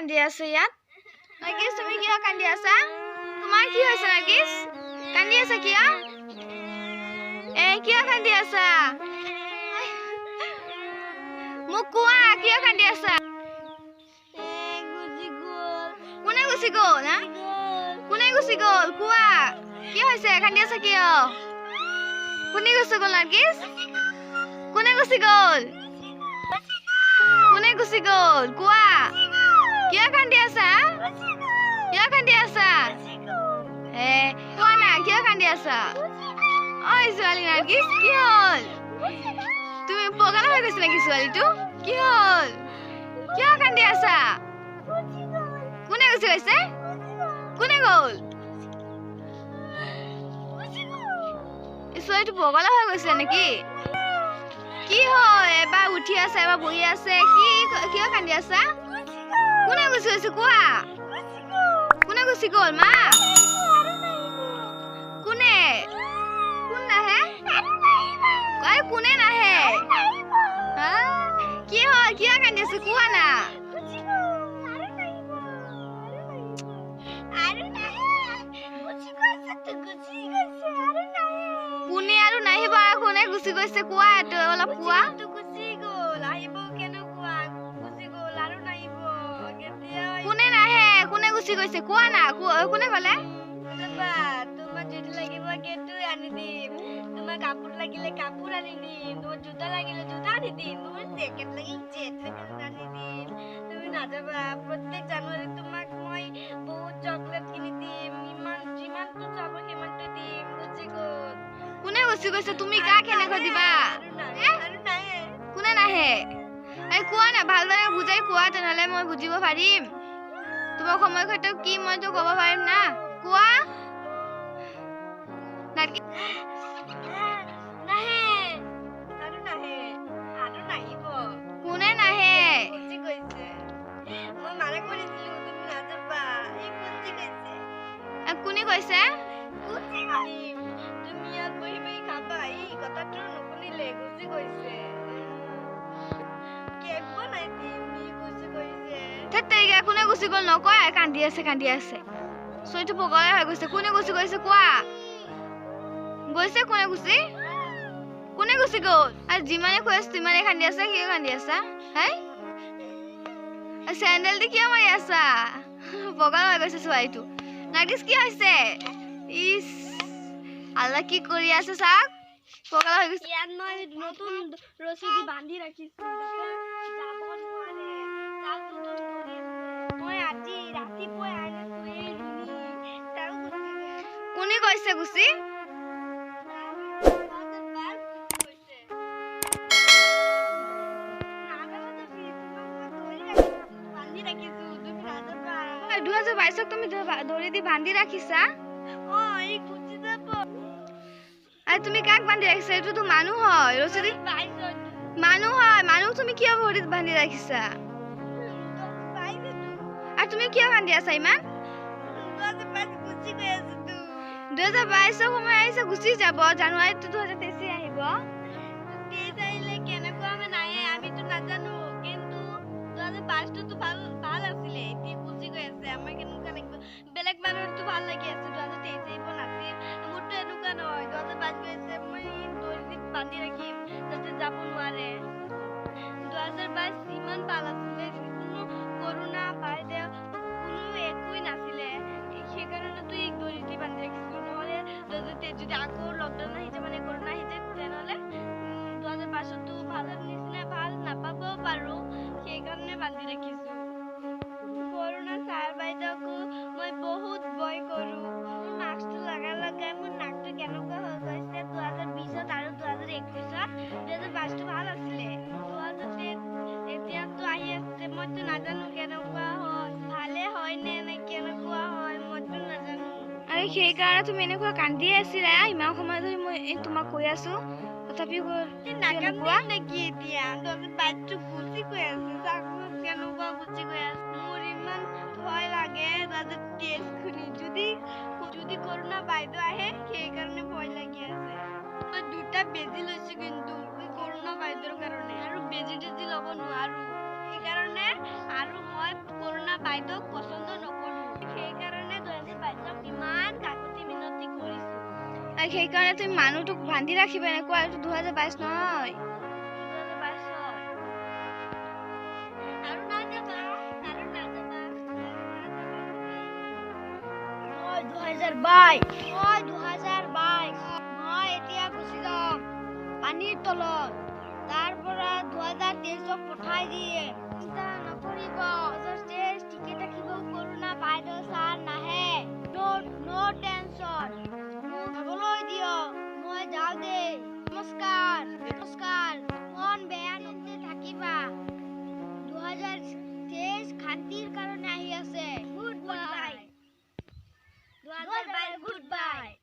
কান্দি আছে ইয়াত নাগিছ তুমি কিয় কান্দি আছা তোমাৰ কি হৈছে নাগিছ কান্দি আছা কিয় কিয় কান্দি আছা মোক কোৱা কিয় কান্দি আছা কোনে গুচি গ'ল না কোনে গুচি গ'ল কোৱা কি হৈছে কান্দি আছা কিয় কোনে গুচি গ'ল নাগিছ কোনে গুচি গ'ল কোনে গুচি গ'ল কোৱা কিয় কান্দি আছা কিয় কান্দি আছা কোৱা না কিয় কান্দি আছা ঐ ছোৱালী নাগিছ কি হ'ল তুমি পগলা হৈ গৈছে নেকি ছোৱালীটো কি হ'ল কিয় কান্দি আছা কোনে গুচি গৈছে কোনে গ'ল ছোৱালীটো পগলা হৈ গৈছে নেকি কি হয় এবাৰ উঠি আছে এবাৰ বহি আছে কি কিয় কান্দি আছা কোনে গুচি গৈছে কোৱা কোনে গুচি গ'ল মা কোনে কোন নাহে কোনে নাহে কি হয় কিয় কান্দি আছে কোৱা না কোনে আৰু নাহিব কোনে গুচি গৈছে কোৱা অলপ কোৱা কোনে নাহে কোনে গুচি গৈছে কোৱা না কোনে ক'লে তোমাক যদি লাগিব সেইটো আনি দিম তোমাক কাপোৰ লাগিলে কাপোৰ আনি দিম তোমাৰ জোতা লাগিলে জোতা আনি দিম তোমাৰ জেকেট লাগিলে জেকেট আনি দিম তুমি নাযাবা প্ৰত্যেক জানুৱাৰী তোমাক মই বহুত চকলেট কিনি দিম যিমানটো চাব সিমানটো দিম বুজি গ'ল কোনে গুচি গৈছে তুমি কাক কেনেকৈ দিবা কোনে নাহে কোৱা না ভালদৰে বুজাই কোৱা তেনেহ'লে মই বুজিব পাৰিম তোমাৰ সময় ক্ষেত্ৰত কি মইতো ক'ব পাৰিম না কোৱা কোনে নাহে কোনে কৈছে তুমি ইয়াত বহি বহি খাবা এই কথাটো নুশুনিলে গুচি গৈছে কেক বনাই দিম গুচি গৈছে তেৰিকা কোনে গুচি গ'ল নকয় কান্দি আছে ছোৱালীটো পগলা হৈ গৈছে কোনে গুচি গৈছে কোৱা গৈছে কোনে গুচি গ'ল আৰু যিমানে কৈ আছো তিমানে কান্দি আছা কিয় কান্দি আছা চেণ্ডেল দি কিয় মাৰি আছা পগলা হৈ গৈছে ছোৱালীটো নাগিছ কি হৈছে ইছ আল্লাহ কি কৰি আছে চাওক পগলা হৈ গৈছে ইয়াত মই নতুন ৰছী দি বান্ধি ৰাখিছো যাব নোৱাৰে মই আজি ৰাতিপুৱাই কোনে কৈছে গুচি তুমি দৌৰি দি বান্ধি ৰাখিছা তুমি কাক বান্ধি ৰাখিছা এইটোতো মানুহ হয় ৰছী দি মানুহ তুমি কিয় ভৰিত বান্ধি ৰাখিছা আৰু তুমি কিয় কান্দি আছা ইমান 2022 সময় আহিছে গুচি যাব জানুৱাৰীত 2023 আহিব কেনেকুৱা আমি নাহে আমিতো নাজানো কিন্তু 2022 টো ভাল আছিলে এতিয়া গুচি গৈ আছে আমাৰ কেনেকুৱা লাগিব বেলেগ মানুহৰতো ভাল লাগি আছে 2023 আহিব নাছিল মোৰতো এনেকুৱা নহয় 2022 গৈছে মই দৌৰি দি বান্ধি ৰাখিম যাতে যাব নোৱাৰে 2022 ইমান ভাল আছিলে কোনো কৰোণা বাইদেউ কোনো একোই নাছিলে সেইকাৰণে তুই দৌৰি দি বান্ধি ৰাখিছিলো নহ'লে যদি আকৌ লকডাউন আহি যায় মানে কৰোণা আহি যায় তেনেহ'লে 2022 টো ভালৰ নিচিনা ভাল নাপাবও পাৰো সেইকাৰণে বান্ধি ৰাখিছো কৰোণা ছাৰ বাইদেউকো মই বহুত ভয় কৰো মাস্কটো লগাই মোৰ নাকটো কেনেকুৱা হৈ গৈছে 2020 আৰু 2021 2022 ভাল আছিলে এতিয়াতো আহি আছে মইতো নাজানো কেনেকুৱা হয় ভালে হয় নে কেনেকুৱা হয় মইতো নাজানো আৰু সেইকাৰণে তুমি এনেকুৱা কান্দিয়ে আছিলা ইমান সময় ধৰি মই তোমাক কৈ আছো তথাপিও নাকান্দিম নেকি এতিয়া 2022 গুচি গৈ আছে চাকৰি কেনেকুৱা গুচি গৈ আছে মোৰ ইমান ভয় লাগে 2023 খুনি যদি কৰোণা বাইদেউ আহে সেইকাৰণে ভয় লাগি আছে মই দুটা বেজি লৈছো কিন্তু কৰোণা বাইদেউৰ কাৰণে আৰু বেজি ল'ব নোৱাৰো সেইকাৰণে আৰু মই কৰোণা বাইদেউক পচন্দ নকৰো সেইকাৰণে 2022ক ইমান কাকতি মিনতি কৰিছো আৰু সেইকাৰণে তুমি মানুহটোক বান্ধি ৰাখিবা এনেকুৱা এইটো 2022 নহয় 2022 আৰু নাযাবা মই 2022 মই এতিয়া গুচি যাম পানীৰ তলত তাৰ পৰা 2023ক পঠাই দিয়ে চিন্তা নকৰিব 2023 ঠিকে থাকিব কৰোণা বাইদেউ ছাৰ নাহে নো টেনচন